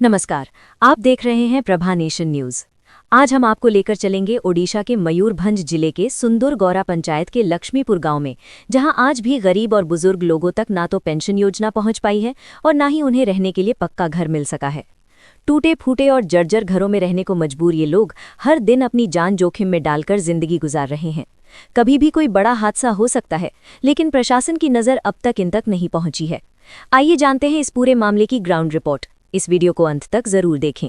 नमस्कार। आप देख रहे हैं प्रभा नेशन न्यूज। आज हम आपको लेकर चलेंगे ओडिशा के मयूरभंज जिले के सुंदरगौरा पंचायत के लक्ष्मीपुर गांव में, जहां आज भी गरीब और बुजुर्ग लोगों तक ना तो पेंशन योजना पहुंच पाई है और ना ही उन्हें रहने के लिए पक्का घर मिल सका है। टूटे फूटे और जर्जर घरों में रहने को मजबूर ये लोग हर दिन अपनी जान जोखिम में डालकर जिंदगी गुजार रहे हैं। कभी भी कोई बड़ा हादसा हो सकता है, लेकिन प्रशासन की नज़र अब तक इन तक नहीं पहुंची है। आइए जानते हैं इस पूरे मामले की ग्राउंड रिपोर्ट। इस वीडियो को अंत तक जरूर देखें।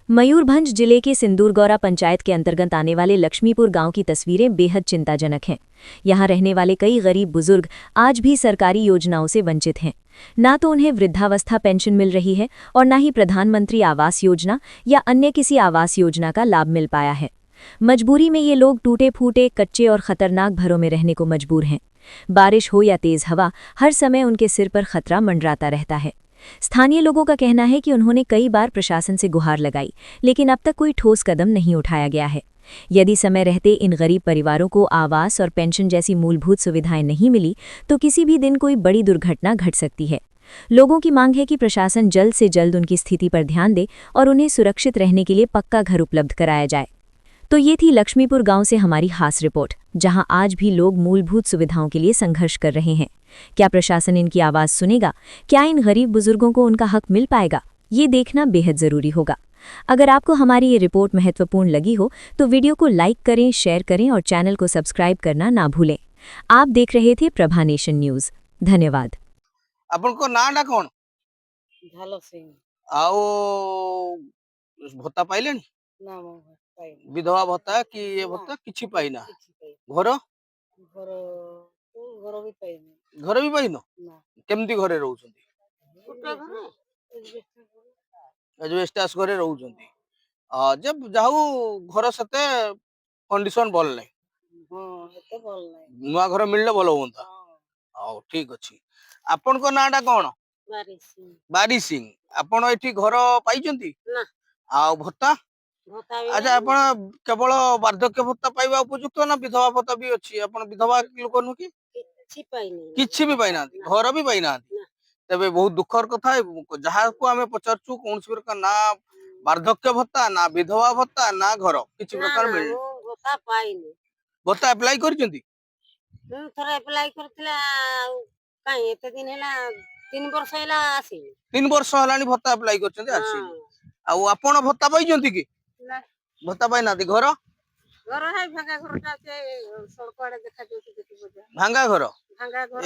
मयूरभंज जिले के सिंदूरगौरा पंचायत के अंतर्गत आने वाले लक्ष्मीपुर गांव की तस्वीरें बेहद चिंताजनक हैं। यहां रहने वाले कई गरीब बुजुर्ग आज भी सरकारी योजनाओं से वंचित हैं। ना तो उन्हें वृद्धावस्था पेंशन मिल रही है और ना ही प्रधानमंत्री आवास योजना या अन्य किसी आवास योजना का लाभ मिल पाया है। मजबूरी में ये लोग टूटे फूटे, कच्चे और खतरनाक घरों में रहने को मजबूर हैं। बारिश हो या तेज हवा, हर समय उनके सिर पर खतरा मंडराता रहता है। स्थानीय लोगों का कहना है कि उन्होंने कई बार प्रशासन से गुहार लगाई, लेकिन अब तक कोई ठोस कदम नहीं उठाया गया है। यदि समय रहते इन गरीब परिवारों को आवास और पेंशन जैसी मूलभूत सुविधाएं नहीं मिली, तो किसी भी दिन कोई बड़ी दुर्घटना घट सकती है। लोगों की मांग है कि प्रशासन जल्द से जल्द उनकी स्थिति पर ध्यान दे और उन्हें सुरक्षित रहने के लिए पक्का घर उपलब्ध कराया जाए। तो ये थी लक्ष्मीपुर गांव से हमारी खास रिपोर्ट, जहां आज भी लोग मूलभूत सुविधाओं के लिए संघर्ष कर रहे हैं। क्या प्रशासन इनकी आवाज सुनेगा? क्या इन गरीब बुजुर्गों को उनका हक मिल पाएगा? ये देखना बेहद जरूरी होगा। अगर आपको हमारी ये रिपोर्ट महत्वपूर्ण लगी हो तो वीडियो को लाइक करें, शेयर करें और चैनल को सब्सक्राइब करना ना भूलें। आप देख रहे थे प्रभा नेशन न्यूज। धन्यवाद। आपनको नाटा कौन झालो सिंह आओ भत्ता पाइले नाम पाई विधवा भत्ता कि ये ना। भत्ता किछि पाइना किछि पाई घर घर घर भी पाई घर भी पाइन ना केमती घरे रहउछंती छोटा घर एजबेस्टर घर एजबेस्टास घरे रहउछंती जब जाऊ घर सते कंडीशन भल नै हां एते भल नै नुआ घर मिलले भल होंता हां आ ठीक अछि आपनको नाटा कोन बारी सिंह बारी सिंह आपण एठी घर पाइचंती ना आ भत्ता भोता भी अच्छा आपण केवल वार्धक्य भत्ता पाइबा उपयुक्त ना विधवा भत्ता भी अछि आपण विधवा लोक नु कि किछि पाई नहीं किछि भी पाइना घर भी पाइना ना तबे बहुत दुखर कथा जहाँ को आमे पचारछु कौन प्रकार ना वार्धक्य भत्ता ना विधवा भत्ता ना घर किछि ना प्रकार ना मिल वो भोता पाई नहीं भत्ता अप्लाई करचंती ମୁଁ ଥରେ ଆପ୍ଲାଏ କରିଥିଲା ଆଉ କାଇଁ ଏତେ ଦିନ ହେଲା 3 ବର୍ଷ ହେଲା ଆସିନି 3 वर्ष हलानी भत्ता अप्लाई करचंती ହଁ आसी आ आपण भत्ता पाइचंती कि ନା भत्ता पाइना घर ଘର ହାଇ ଭାଙ୍ଗା ଘରଟା ସେ ସଡ଼କ ଆଡେ ଦେଖା ଯାଉଛି ଦେଖିବ ଯା भांगा घर ଭାଙ୍ଗା ଘର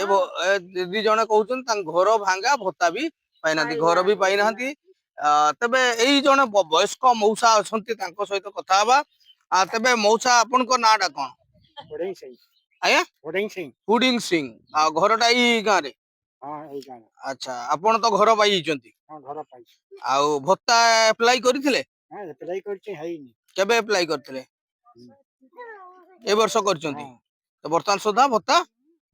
ए दीदी जने कहउछन तां घर भांगा भत्ता भी पाइनांती घर भी पाइनांती तबे एई जने वयस्क मौसा अछंती तांको सहित कथा हबा तबे मौसा आपन को नाडा कोन ओडिंग सिंह आया ओडिंग सिंह पुडिंग सिंह आ घरटा ई गां रे हाँ एई गाँव अच्छा आपण तो घर पाइचंती हाँ घर पाई आ भत्ता अप्लाई करथिले हाँ एप्लाई करछे हई नी केबे अप्लाई करथिले ए वर्ष करचंती हाँ तो वर्तमान सुधा भत्ता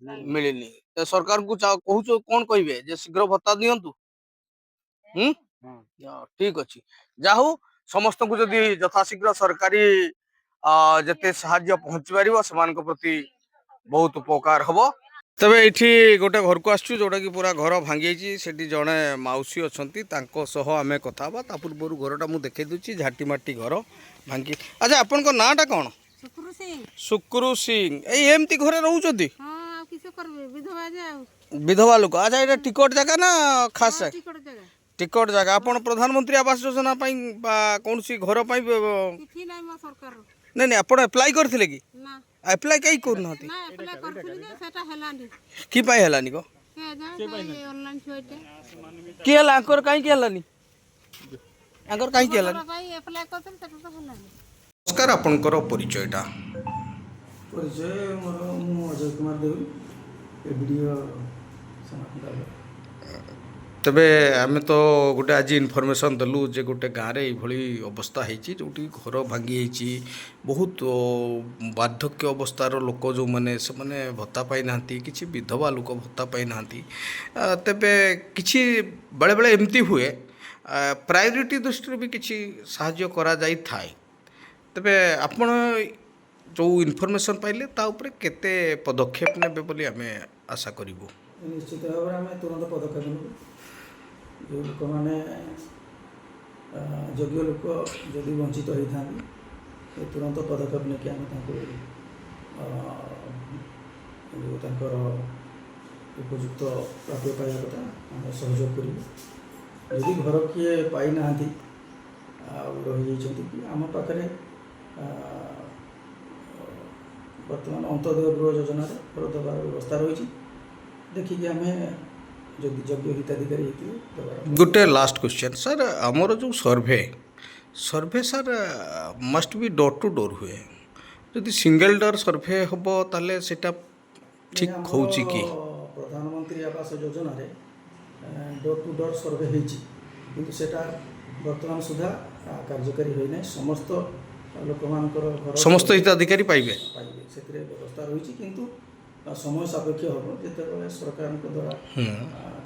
नहीं मिलिनी तो सरकार को कहूचो कोन कहिबे जे शीघ्र भत्ता दियंतु हाँ ठीक अच्छी जाहू समस्त को जदि यथाशीघ्र सरकारी जते साहाय्य पहुंची पारिबो समान को प्रति बहुत उपकार हबो तबे एठी गोटे घर को आसछु जोटा कि पूरा घर भांगी जाइछि सेठी जणे माउसी अछंती तांको सह आमे कथा बा ता पूर्व घरटा मु देखे दुछि झाटी माटी घर भांगी अच्छा आपन को नाटा कोन सुकुरु सिंह सुक्रू सिंह ए एमती घरे रहउछंती हां किसे करबे विधवा जाऊ विधवा लोक अच्छा एटा टिकट जगह ना खास टिकट जगह टिकट जगह आपण प्रधानमंत्री आवास योजना पाई कौन सी घर पाई किछि नै म सरकार नहीं नहीं आपण अप्लाई करथिले कि ना अप्लाई कई करनहती ना अप्लाई करथिले जे सेटा हेलानी की पाई हलानी को के जा ऑनलाइन छोइटे की हला आंकर काई की हलानी आंकर काई की हलानी भाई अप्लाई करथिले सेटा तो हेलानी नमस्कार आपनकर परिचयटा परिचय मोर मु अजय कुमार देवी एबीडीओ समाज तबे आमे तो गोटे आज इनफॉरमेशन दलु जे गोटे गाँव रे भली अवस्था होती जो घर भांगी होती बहुत वार्धक्य अवस्थार लोक जो मैंने से मैंने भत्ता पाई ना कि विधवा लोक भत्ता पाई ना तेबे किछि बेले बेले एमती हुए प्रायोरिटी दृष्टि भी किछि साहाय्य करा जाई थाए तेबे आपण जो इनफॉरमेशन पाइले ता उपरे केते पदक्षेप नेबे बोली आमे आशा करिवो निश्चित भाव में आम तुरंत पदक्षेप नेबू जो लोक मैंने ଯୋଗ୍ୟ ଲୋକ ଯଦି ବଞ୍ଚିତ ହୋଇଥାନ୍ତି ଏ ତୁରନ୍ତ ପଦକ୍ଷେପ ନେଇକି ଆମେ ତାଙ୍କୁ ଯେଉଁ ତାଙ୍କର ଉପଯୁକ୍ତ ପ୍ରାପ୍ୟ ପାଇବା କଥା ଆମେ ସହଯୋଗ କରିବୁ। ଯଦି ଘର କିଏ ପାଇନାହାନ୍ତି ଆଉ ରହିଯାଇଛନ୍ତି କି ଆମ ପାଖରେ ବର୍ତ୍ତମାନ ଅନ୍ତୋଦୟ ଗୃହ ଯୋଜନାରେ ଘର ଦେବାର ବ୍ୟବସ୍ଥା ରହିଛି। ଦେଖିକି ଆମେ ଯଦି ଯୋଗ୍ୟ ହିତାଧିକାରୀ ହେଇଥିବେ ଦେବାର। ଗୋଟେ ଲାଷ୍ଟ କ୍ୱେଶ୍ଚନ୍ ସାର୍, ଆମର ଯେଉଁ survey sir must B door to door ହୁଏ। ଯଦି ସିଙ୍ଗଲ୍ ଡୋର୍ ସର୍ଭେ ହେବ ତାହେଲେ ସେଇଟା ଠିକ୍ ଆମର ହେଉଛି କି? ପ୍ରଧାନମନ୍ତ୍ରୀ ଆବାସ ଯୋଜନାରେ ଡୋର୍ ଟୁ ଡୋର୍ ସର୍ଭେ ହେଇଛି, କିନ୍ତୁ ସେଇଟା ବର୍ତ୍ତମାନ ସୁଦ୍ଧା କାର୍ଯ୍ୟକାରୀ ହୋଇନାହିଁ। ସମସ୍ତ ଲୋକମାନଙ୍କର ଘର ସମସ୍ତ ହିତାଧିକାରୀ ପାଇବେ। ପାଇବେ ସେଥିରେ ବ୍ୟବସ୍ଥା ରହିଛି, କିନ୍ତୁ ସମୟ ସାପେକ୍ଷ ହେବ। ଯେତେବେଳେ ସରକାରଙ୍କ ଦ୍ୱାରା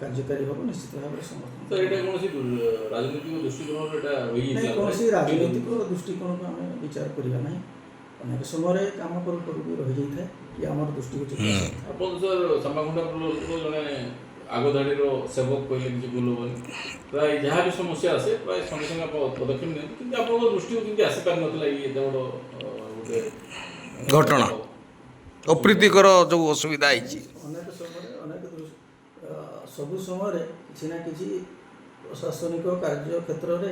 କାର୍ଯ୍ୟକାରୀ ହେବ ନିଶ୍ଚିତ ଭାବରେ ସମସ୍ତ ତ ଏଇଟା କୌଣସି ରାଜନୈତିକ ଦୃଷ୍ଟିକୋଣରୁ ଏଇଟା ନାଇଁ, କୌଣସି ରାଜନୈତିକ ଦୃଷ୍ଟିକୋଣକୁ ଆମେ ବିଚାର କରିବା ନାହିଁ। ଅନେକ ସମୟରେ କାମ କରୁ କରୁ ବି ରହିଯାଇଥାଏ କି ଆମର ଦୃଷ୍ଟିଗୋଚର ଆପଣ ସାର୍ ସାମାଖଣ୍ଡା ବ୍ଲକର ଜଣେ ଆଗଧାଡ଼ିର ସେବକ କହିଲେ କିଛି ଭୁଲ ହେବନି। ପ୍ରାୟ ଯାହା ବି ସମସ୍ୟା ଆସେ ପ୍ରାୟ ସଙ୍ଗେ ସଙ୍ଗେ ଆପଣ ପଦକ୍ଷେପ ନିଅନ୍ତି, କିନ୍ତୁ ଆପଣଙ୍କ ଦୃଷ୍ଟିକୁ କେମିତି ଆସିପାରିନଥିଲା ଏତେ ବଡ଼ ଗୋଟେ ଘଟଣା ଅପ୍ରୀତିକର ଯେଉଁ ଅସୁବିଧା ହେଇଛି। ଅନେକ ସମୟରେ ସବୁ ସମୟରେ କିଛି ନା କିଛି ପ୍ରଶାସନିକ କାର୍ଯ୍ୟ କ୍ଷେତ୍ରରେ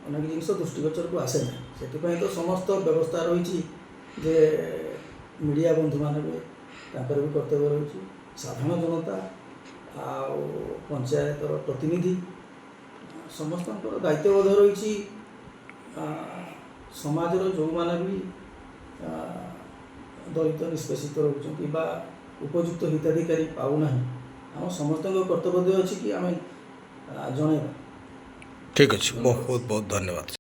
ଅନେକ ଜିନିଷ ଦୃଷ୍ଟିଗୋଚରକୁ ଆସେ ନାହିଁ। ସେଥିପାଇଁ ତ ସମସ୍ତ ବ୍ୟବସ୍ଥା ରହିଛି ଯେ ମିଡ଼ିଆ ବନ୍ଧୁମାନେ ବି ତାଙ୍କର ବି କର୍ତ୍ତବ୍ୟ ରହିଛି, ସାଧାରଣ ଜନତା ଆଉ ପଞ୍ଚାୟତର ପ୍ରତିନିଧି ସମସ୍ତଙ୍କର ଦାୟିତ୍ୱବୋଧ ରହିଛି। ସମାଜର ଯେଉଁମାନେ ବି ଦଳିତ ନିଷ୍ପେଷିତ ରହୁଛନ୍ତି ବା ଉପଯୁକ୍ତ ହିତାଧିକାରୀ ପାଉନାହିଁ, ଆମ ସମସ୍ତଙ୍କ କର୍ତ୍ତବ୍ୟ ଅଛି କି ଆମେ ଜଣାଇବା। ଠିକ୍ ଅଛି, ବହୁତ ବହୁତ ଧନ୍ୟବାଦ।